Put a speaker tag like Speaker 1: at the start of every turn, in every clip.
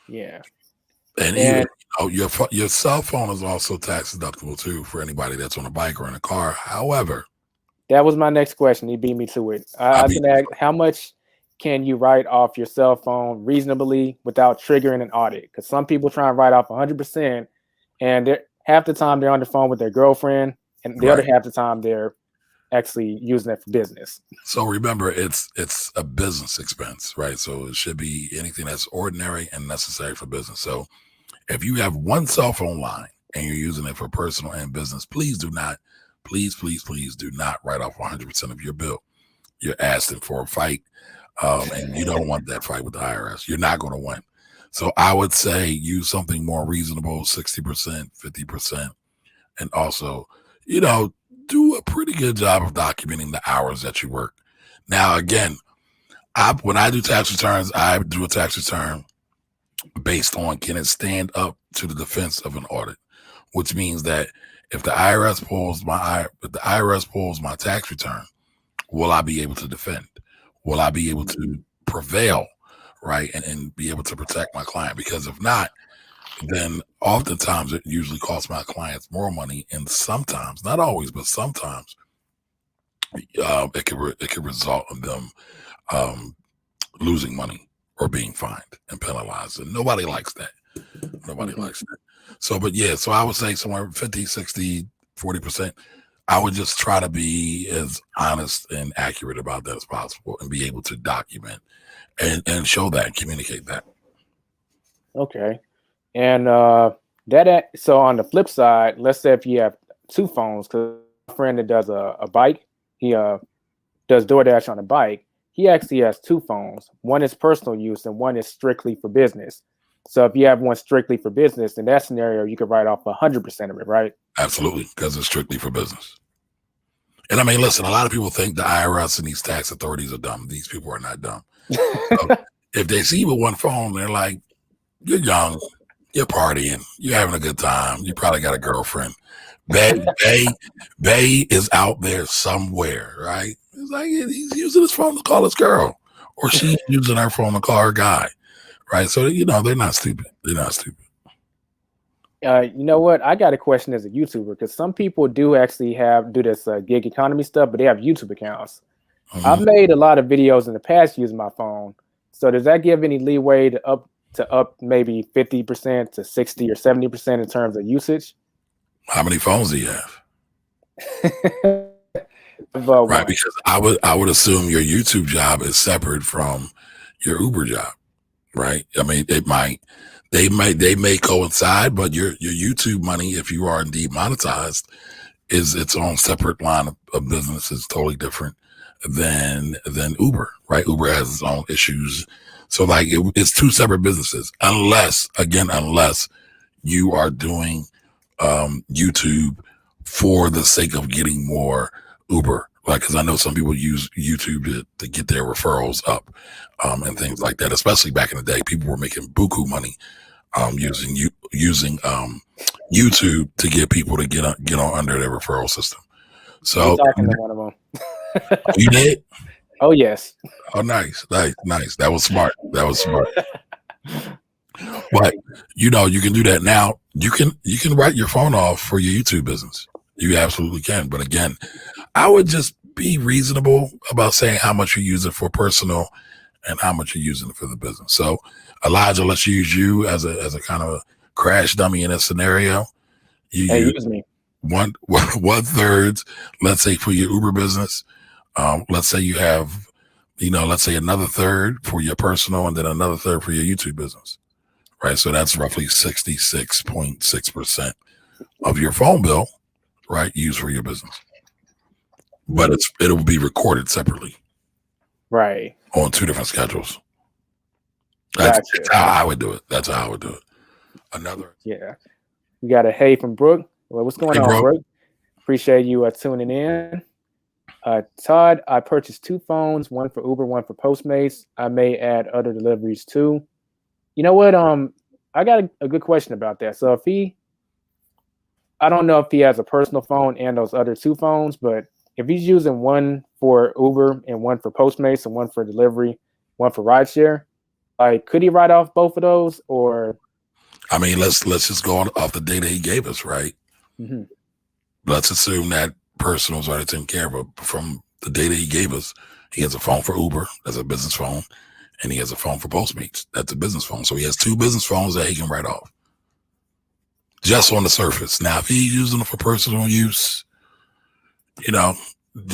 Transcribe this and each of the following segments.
Speaker 1: Yeah.
Speaker 2: And even
Speaker 1: And
Speaker 2: your cell phone is also tax deductible too for anybody that's on a bike or in a car. However,
Speaker 1: that was my next question. He beat me to it.
Speaker 2: I
Speaker 1: I was
Speaker 2: beat
Speaker 1: going to
Speaker 2: you
Speaker 1: ask,
Speaker 2: to it.
Speaker 1: how much can you write off your cell phone reasonably without triggering an audit? Because some people try and write off 100%, and half the time they're on the phone with their girlfriend, and the other
Speaker 2: Right.
Speaker 1: half the time they're actually using it for business.
Speaker 2: So remember, it's a business expense, right? So it should be anything that's ordinary and necessary for business. So if you have one cell phone line and you're using it for personal and business, please do not, please do not write off 100% of your bill. You're asking for a fight, and you don't want that fight with the IRS. You're not going to win. So I would say use something more reasonable, 60%, 50%, and also, you know, do a pretty good job of documenting the hours that you work. Now, again, when I do tax returns, I do a tax return based on can it stand up to the defense of an audit, which means that if the IRS pulls my tax return, will I be able to defend? Will I be able to prevail, right, and be able to protect my client? Because if not, then oftentimes it usually costs my clients more money, and sometimes, not always, but sometimes, it could result in them um, losing money or being fined and penalized, and nobody likes that. Nobody
Speaker 1: Mhm.
Speaker 2: likes that. So, but yeah, so I would say somewhere 50, 60, 40%. I would just try to be as honest and accurate about that as possible and be able to document and show that, communicate that.
Speaker 1: Okay. And so on the flip side, let's say if you have two phones, because a friend that does a bike, he does DoorDash on a bike. He actually has two phones. One is personal use and one is strictly for business. So if you have one strictly for business, in that scenario, you could write off 100% of it, right?
Speaker 2: Absolutely, because it's strictly for business. And I mean, listen, a lot of people think the IRS and these tax authorities are dumb. These people are not dumb. So if they see you with one phone, they're like, you're young, you're partying, you're having a good time, you probably got a girlfriend. Bay is out there somewhere, right? It's like he's using his phone to call his girl, or she's using her phone to call her guy, right? So they're not stupid. They're not stupid.
Speaker 1: You know what? I got a question as a YouTuber because some people do actually do this gig economy stuff, but they have YouTube accounts. I've
Speaker 2: Hmm.
Speaker 1: made a lot of videos in the past using my phone. So does that give any leeway to up maybe 50% to 60 or 70% in terms of usage?
Speaker 2: How many phones do you have?
Speaker 1: Of
Speaker 2: Right,
Speaker 1: one.
Speaker 2: because I would assume your YouTube job is separate from your Uber job, right? I mean, they may coincide, but your YouTube money, if you are indeed monetized, is its own separate line of business. Is totally different than Uber, right? Uber has its own issues, so like it's two separate businesses. Unless you are doing YouTube for the sake of getting more Uber. Like, because I know some people use YouTube to get their referrals up, and things like that. Especially back in the day, people were making buku money using YouTube to get people to get on under their referral system.
Speaker 1: You
Speaker 2: So
Speaker 1: talking to one of them?
Speaker 2: you did.
Speaker 1: Oh yes.
Speaker 2: Oh, nice, nice, nice. That was smart. That was smart. But you can do that now. You can write your phone off for your YouTube business. You absolutely can. But again, I would just be reasonable about saying how much you're using for personal and how much you're using for the business. So, Elijah, let's use you as a kind of a crash dummy in a scenario. You
Speaker 1: Hey,
Speaker 2: use
Speaker 1: use me.
Speaker 2: one third, let's say for your Uber business. Let's say you have, let's say another third for your personal, and then another third for your YouTube business. Right. So that's roughly 66.6% of your phone bill, right, used for your business. But it'll be recorded separately
Speaker 1: Right.
Speaker 2: on two different schedules. That's
Speaker 1: Gotcha.
Speaker 2: how I would do it. That's how I would do it. Another,
Speaker 1: Yeah. We got a hey from Brooke. Well, what's going
Speaker 2: hey,
Speaker 1: on,
Speaker 2: bro.
Speaker 1: Brooke? Appreciate you tuning in. Todd, I purchased two phones, one for Uber, one for Postmates. I may add other deliveries too. You know what? I got a good question about that. So I don't know if he has a personal phone and those other two phones, but if he's using one for Uber and one for Postmates and one for delivery, one for rideshare, Like, could he write off both of those, or?
Speaker 2: I mean, let's just go off the data he gave us, right?
Speaker 1: Mhm.
Speaker 2: Let's assume that person was already taken care of. But from the data he gave us, he has a phone for Uber, that's a business phone, and he has a phone for Postmates, that's a business phone. So he has 2 business phones that he can write off, just on the surface. Now, if he's using them for personal use,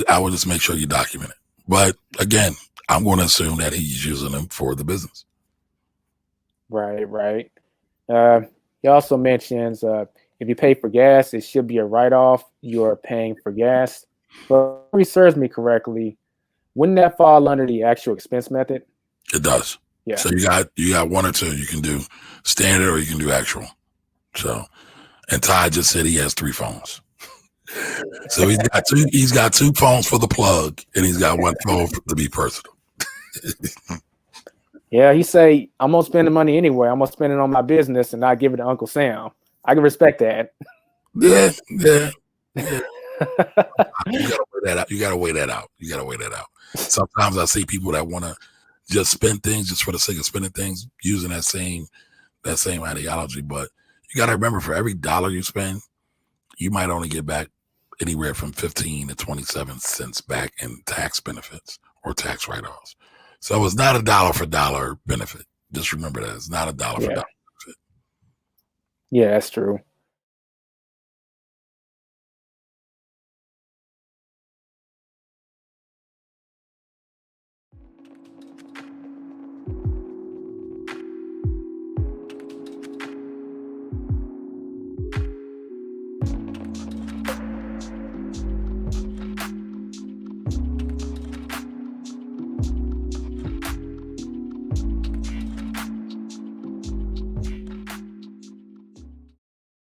Speaker 2: I would just make sure you document it. But again, I'm going to assume that he's using them for the business.
Speaker 1: Right. He also mentions if you pay for gas, it should be a write-off. You're paying for gas. But if memory serves me correctly, wouldn't that fall under the actual expense method?
Speaker 2: It does.
Speaker 1: Yeah.
Speaker 2: So you got 1 or 2. You can do standard or you can do actual. So, and Ty just said he has 3 phones. So he's got 2 phones for the plug, and he's got 1 phone to be personal.
Speaker 1: Yeah, he say, I'm gonna spend the money anyway. I'm gonna spend it on my business and not give it to Uncle Sam. I can respect that.
Speaker 2: Yeah. You gotta weigh that out. You gotta weigh that out. Sometimes I see people that want to just spend things just for the sake of spending things, using that same ideology. But you gotta remember, for every dollar you spend, you might only get back anywhere from 15 to 27 cents back in tax benefits or tax write-offs. So it's not a dollar for dollar benefit. Just remember that it's not a dollar for dollar benefit.
Speaker 1: Yeah, that's true.